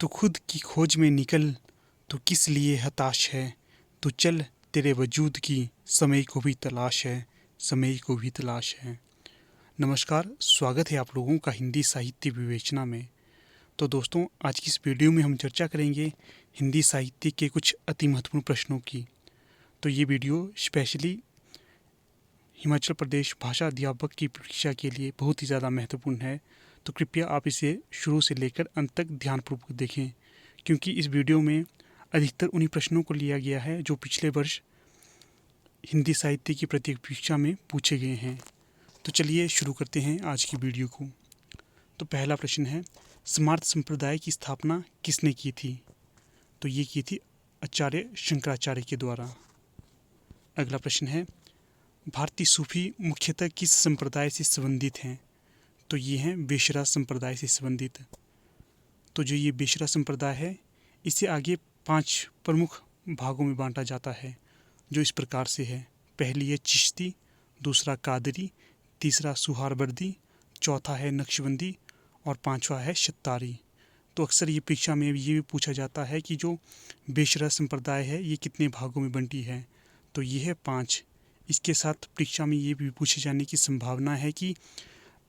तू खुद की खोज में निकल, तू किस लिए हताश है। तू चल, तेरे वजूद की समय को भी तलाश है, समय को भी तलाश है। नमस्कार, स्वागत है आप लोगों का हिंदी साहित्य विवेचना में। तो दोस्तों, आज की इस वीडियो में हम चर्चा करेंगे हिंदी साहित्य के कुछ अति महत्वपूर्ण प्रश्नों की। तो ये वीडियो स्पेशली हिमाचल प्रदेश भाषा अध्यापक की परीक्षा के लिए बहुत ही ज़्यादा महत्वपूर्ण है। तो कृपया आप इसे शुरू से लेकर अंत तक ध्यानपूर्वक देखें, क्योंकि इस वीडियो में अधिकतर उन्हीं प्रश्नों को लिया गया है जो पिछले वर्ष हिंदी साहित्य की प्रत्येक परीक्षा में पूछे गए हैं। तो चलिए शुरू करते हैं आज की वीडियो को। तो पहला प्रश्न है, स्मार्त संप्रदाय की स्थापना किसने की थी? तो ये की थी आचार्य शंकराचार्य के द्वारा। अगला प्रश्न है, भारतीय सूफी मुख्यतः किस संप्रदाय से संबंधित हैं? तो ये हैं बेशरा संप्रदाय से संबंधित। तो जो ये बेशरा संप्रदाय है, इसे आगे 5 प्रमुख भागों में बांटा जाता है, जो इस प्रकार से है। पहली है चिश्ती, दूसरा कादरी, तीसरा सुहारवर्दी, चौथा है नक्शबंदी और पांचवा है शत्तारी। तो अक्सर ये परीक्षा में ये भी पूछा जाता है कि जो बेशरा संप्रदाय है ये कितने भागों में बंटी है? तो ये है 5। इसके साथ परीक्षा में ये भी पूछे जाने की संभावना है कि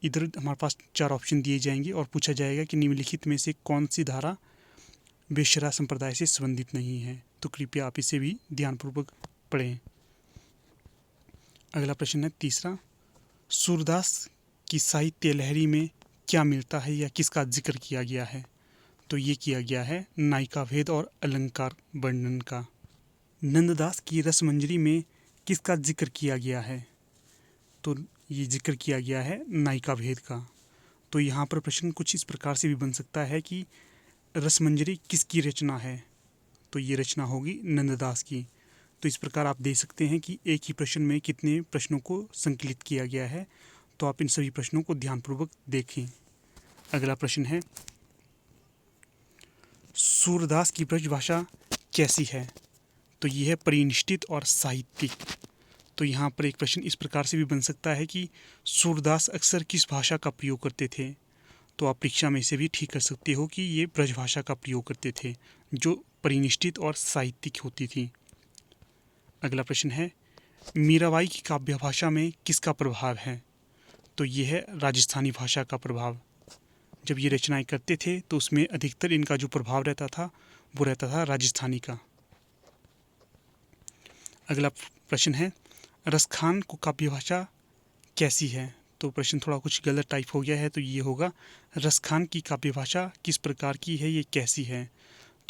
इधर हमारे पास 4 ऑप्शन दिए जाएंगे और पूछा जाएगा कि निम्नलिखित में से कौन सी धारा बेशरा संप्रदाय से संबंधित नहीं है। तो कृपया आप इसे भी ध्यानपूर्वक पढ़ें। अगला प्रश्न है तीसरा, सूरदास की साहित्य लहरी में क्या मिलता है या किसका जिक्र किया गया है? तो ये किया गया है नायिका भेद और अलंकार वर्णन का। नंददास की रसमंजरी में किसका जिक्र किया गया है? तो ये जिक्र किया गया है नायिका भेद का। तो यहाँ पर प्रश्न कुछ इस प्रकार से भी बन सकता है कि रसमंजरी किसकी रचना है? तो ये रचना होगी नंददास की। तो इस प्रकार आप देख सकते हैं कि एक ही प्रश्न में कितने प्रश्नों को संकलित किया गया है। तो आप इन सभी प्रश्नों को ध्यानपूर्वक देखें। अगला प्रश्न है, सूरदास की ब्रजभाषा कैसी है? तो ये है परिनिष्ठित और साहित्यिक। तो यहाँ पर एक प्रश्न इस प्रकार से भी बन सकता है कि सूरदास अक्सर किस भाषा का प्रयोग करते थे? तो आप परीक्षा में इसे भी ठीक कर सकते हो कि ये ब्रजभाषा का प्रयोग करते थे, जो परिनिष्ठित और साहित्यिक होती थी। अगला प्रश्न है, मीराबाई की काव्य भाषा में किसका प्रभाव है? तो ये है राजस्थानी भाषा का प्रभाव। जब ये रचनाएं करते थे तो उसमें अधिकतर इनका जो प्रभाव रहता था वो रहता था राजस्थानी का। अगला प्रश्न है, रसखान को काव्य भाषा कैसी है? तो प्रश्न थोड़ा कुछ गलत टाइप हो गया है, तो ये होगा रसखान की काव्य भाषा किस प्रकार की है, ये कैसी है?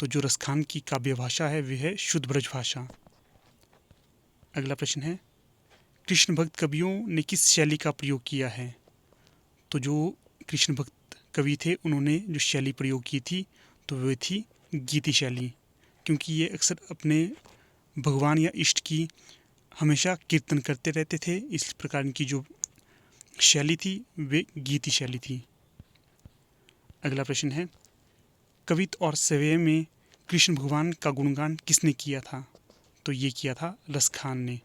तो जो रसखान की काव्य भाषा है वह है शुद्ध ब्रज भाषा। अगला प्रश्न है, कृष्ण भक्त कवियों ने किस शैली का प्रयोग किया है? तो जो कृष्ण भक्त कवि थे उन्होंने जो शैली प्रयोग की थी तो वह थी गीति शैली, क्योंकि ये अक्सर अपने भगवान या इष्ट की हमेशा कीर्तन करते रहते थे। इस प्रकार की जो शैली थी वे गीति शैली थी। अगला प्रश्न है, कवित और सेवय में कृष्ण भगवान का गुणगान किसने किया था? तो ये किया था रसखान ने।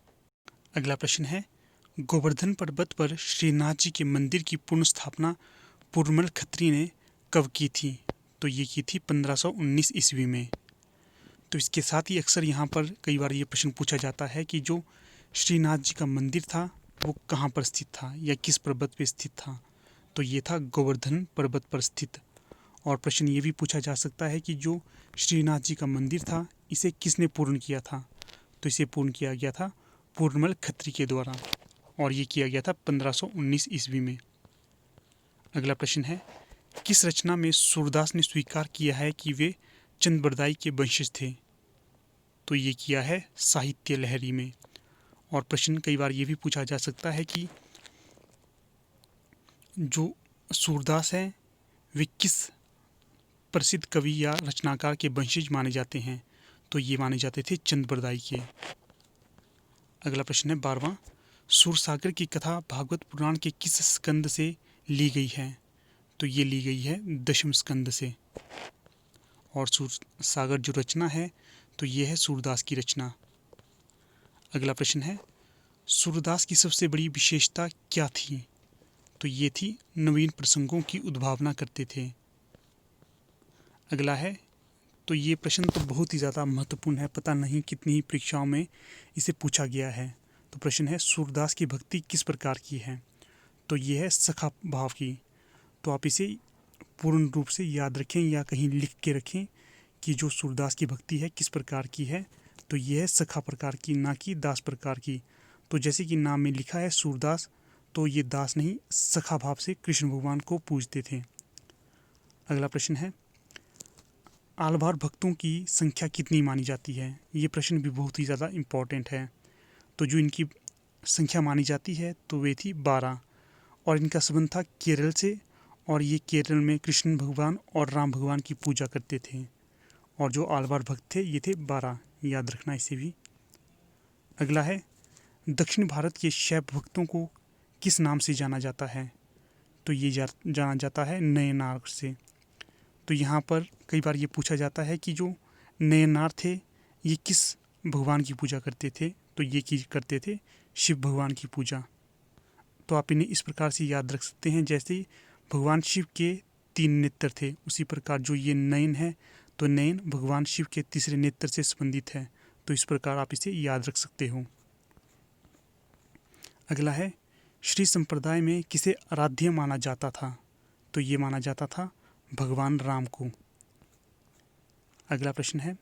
अगला प्रश्न है, गोवर्धन पर्वत पर श्रीनाथ जी के मंदिर की पुनः स्थापना पुरमल खत्री ने कब की थी? तो ये की थी 1519 ईस्वी में। तो इसके साथ ही अक्सर यहाँ पर कई बार ये प्रश्न पूछा जाता है कि जो श्रीनाथ जी का मंदिर था वो कहाँ पर स्थित था या किस पर्वत पर स्थित था? तो ये था गोवर्धन पर्वत पर स्थित। और प्रश्न ये भी पूछा जा सकता है कि जो श्रीनाथ जी का मंदिर था इसे किसने पूर्ण किया था? तो इसे पूर्ण किया गया था पुरमल खत्री के द्वारा, और ये किया गया था 1519 ईस्वी में। अगला प्रश्न है, किस रचना में सूरदास ने स्वीकार किया है कि वे चंद के वंशज थे? तो ये किया है साहित्य लहरी में। और प्रश्न कई बार ये भी पूछा जा सकता है कि जो सूरदास हैं वे किस प्रसिद्ध कवि या रचनाकार के वंशज माने जाते हैं? तो ये माने जाते थे चंद के। अगला प्रश्न है 12वां, सूरसागर की कथा भागवत पुराण के किस स्कंद से ली गई है? तो ये ली गई है 10वें स्कंद से। और सूरसागर जो रचना है तो ये है सूरदास की रचना। अगला प्रश्न है, सूरदास की सबसे बड़ी विशेषता क्या थी? तो ये थी नवीन प्रसंगों की उद्भावना करते थे। अगला है, तो ये प्रश्न तो बहुत ही ज़्यादा महत्वपूर्ण है, पता नहीं कितनी ही परीक्षाओं में इसे पूछा गया है। तो प्रश्न है, सूरदास की भक्ति किस प्रकार की है? तो ये है सखा भाव की। तो आप इसे पूर्ण रूप से याद रखें या कहीं लिख के रखें कि जो सूरदास की भक्ति है किस प्रकार की है। तो ये है सखा प्रकार की, ना कि दास प्रकार की। तो जैसे कि नाम में लिखा है सूरदास, तो ये दास नहीं सखा भाव से कृष्ण भगवान को पूजते थे। अगला प्रश्न है, आलवार भक्तों की संख्या कितनी मानी जाती है? ये प्रश्न भी बहुत ही ज़्यादा इम्पोर्टेंट है। तो जो इनकी संख्या मानी जाती है तो वे थी 12, और इनका संबंध था केरल से, और ये केरल में कृष्ण भगवान और राम भगवान की पूजा करते थे। और जो आलवार भक्त थे ये थे 12, याद रखना इसे भी। अगला है, दक्षिण भारत के शैव भक्तों को किस नाम से जाना जाता है? तो ये जाना जाता है नयनार से। तो यहाँ पर कई बार ये पूछा जाता है कि जो नयनार थे ये किस भगवान की पूजा करते थे? तो ये करते थे शिव भगवान की पूजा। तो आप इन्हें इस प्रकार से याद रख सकते हैं, जैसे भगवान शिव के 3 नेत्र थे, उसी प्रकार जो ये नयन है तो नयन भगवान शिव के तीसरे नेत्र से संबंधित है। तो इस प्रकार आप इसे याद रख सकते हो। अगला है, श्री संप्रदाय में किसे आराध्य माना जाता था? तो ये माना जाता था भगवान राम को। अगला प्रश्न है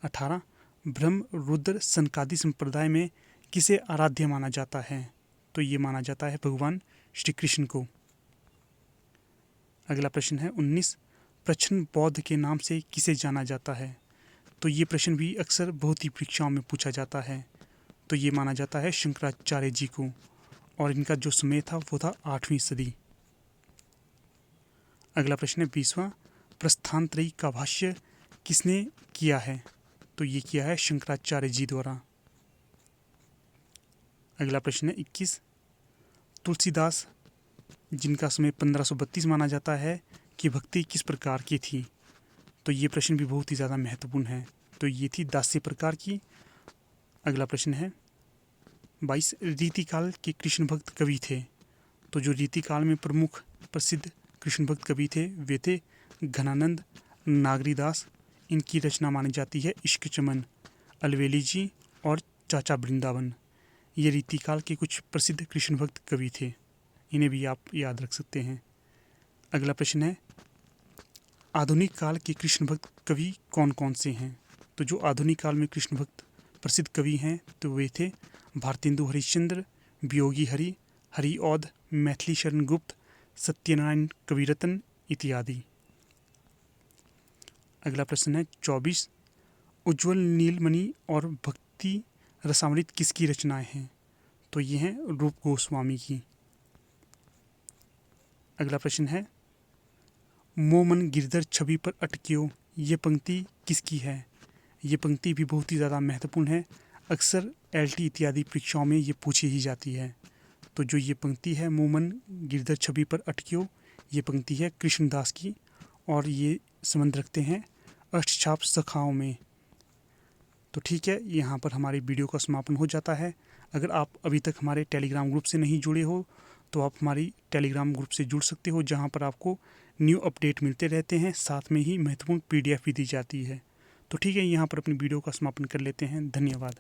18, ब्रह्म रुद्र सनकादि संप्रदाय में किसे आराध्य माना जाता है? तो ये माना जाता है भगवान श्री कृष्ण को। अगला प्रश्न है 19, प्रच्छन्न बौद्ध के नाम से किसे जाना जाता है? तो ये प्रश्न भी अक्सर बहुत ही परीक्षाओं में पूछा जाता है। तो ये माना जाता है शंकराचार्य जी को, और इनका जो समय था वो था 8वीं सदी। अगला प्रश्न है 20वां, प्रस्थानत्रयी का भाष्य किसने किया है? तो ये किया है शंकराचार्य जी द्वारा। अगला प्रश्न है 21, तुलसीदास जिनका समय 1532 माना जाता है कि भक्ति किस प्रकार की थी? तो ये प्रश्न भी बहुत ही ज़्यादा महत्वपूर्ण है। तो ये थी दास्य प्रकार की। अगला प्रश्न है 22, रीतिकाल के कृष्ण भक्त कवि थे। तो जो रीतिकाल में प्रमुख प्रसिद्ध कृष्ण भक्त कवि थे वे थे घनानंद, नागरीदास। इनकी रचना मानी जाती है इश्क चमन, अलवेली जी और चाचा वृंदावन। ये रीतिकाल के कुछ प्रसिद्ध कृष्ण भक्त कवि थे, इन्हें भी आप याद रख सकते हैं। अगला प्रश्न है, आधुनिक काल के कृष्ण भक्त कवि कौन कौन से हैं? तो जो आधुनिक काल में कृष्ण भक्त प्रसिद्ध कवि हैं तो वे थे भारतेंदु हरिश्चंद्र, वियोगी हरि, हरिऔध, मैथिली शरण गुप्त, सत्यनारायण कविरत्न इत्यादि। अगला प्रश्न है 24, उज्ज्वल नीलमणि और भक्ति रसामृत किसकी रचनाएं हैं? तो ये हैं रूप गोस्वामी की। अगला प्रश्न है, मोमन गिरधर छवि पर अटकियो, ये पंक्ति किसकी है? ये पंक्ति भी बहुत ही ज़्यादा महत्वपूर्ण है, अक्सर LT इत्यादि परीक्षाओं में ये पूछी ही जाती है। तो जो ये पंक्ति है मोमन गिरधर छवि पर अटकियो, ये पंक्ति है कृष्णदास की, और ये संबंध रखते हैं अष्टछाप सखाओं में। तो ठीक है, यहाँ पर हमारी वीडियो का समापन हो जाता है। अगर आप अभी तक हमारे टेलीग्राम ग्रुप से नहीं जुड़े हो तो आप हमारी टेलीग्राम ग्रुप से जुड़ सकते हो, जहाँ पर आपको न्यू अपडेट मिलते रहते हैं, साथ में ही महत्वपूर्ण PDF भी दी जाती है। तो ठीक है, यहाँ पर अपनी वीडियो का समापन कर लेते हैं। धन्यवाद।